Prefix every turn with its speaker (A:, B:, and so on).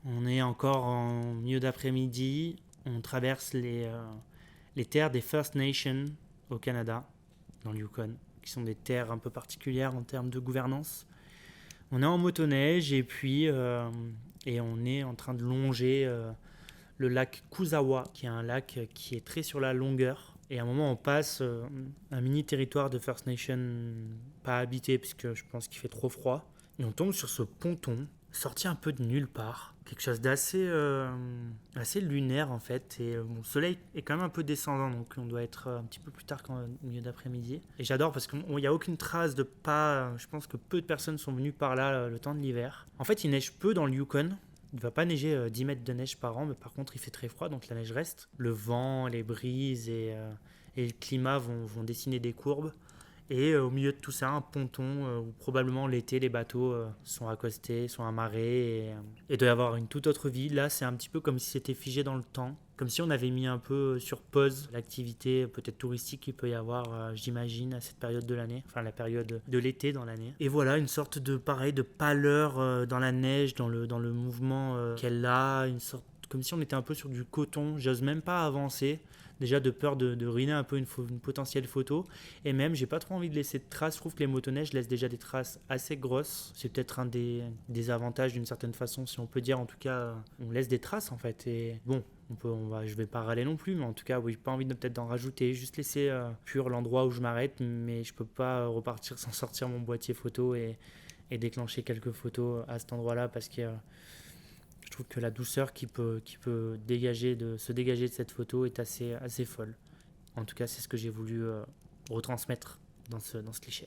A: On est encore en milieu d'après-midi. On traverse les terres des First Nations au Canada, dans le Yukon, qui sont des terres un peu particulières en termes de gouvernance. On est en motoneige et on est en train de longer le lac Kuzawa, qui est un lac qui est très sur la longueur. Et à un moment, on passe un mini territoire de First Nation pas habité, puisque je pense qu'il fait trop froid. Et on tombe sur ce ponton, sorti un peu de nulle part. Quelque chose assez lunaire en fait. Et le soleil est quand même un peu descendant, donc on doit être un petit peu plus tard qu'au milieu d'après-midi. Et j'adore parce qu'il n'y a aucune trace de pas. Je pense que peu de personnes sont venues par là le temps de l'hiver. En fait, il neige peu dans le Yukon. Il ne va pas neiger 10 mètres de neige par an, mais par contre il fait très froid, donc la neige reste. Le vent, les brises et le climat vont dessiner des courbes. Et au milieu de tout ça, un ponton où probablement l'été les bateaux sont accostés, sont amarrés et doit y avoir une toute autre vie. Là, c'est un petit peu comme si c'était figé dans le temps, comme si on avait mis un peu sur pause l'activité peut-être touristique qu'il peut y avoir, j'imagine, à cette période de l'année, enfin la période de l'été dans l'année. Et voilà, une sorte de pareil de pâleur dans la neige, dans le mouvement qu'elle a, une sorte comme si on était un peu sur du coton. J'ose même pas avancer. Déjà de peur de ruiner un peu une potentielle photo. Et même, j'ai pas trop envie de laisser de traces. Je trouve que les motoneiges laissent déjà des traces assez grosses. C'est peut-être un des avantages d'une certaine façon, si on peut dire. En tout cas, on laisse des traces en fait. Et bon, je vais pas râler non plus, mais en tout cas, oui, j'ai pas envie de peut-être d'en rajouter. Juste laisser pur l'endroit où je m'arrête, mais je peux pas repartir sans sortir mon boîtier photo et déclencher quelques photos à cet endroit-là parce que je trouve que la douceur qui peut se dégager de cette photo est assez folle. En tout cas, c'est ce que j'ai voulu retransmettre dans ce cliché.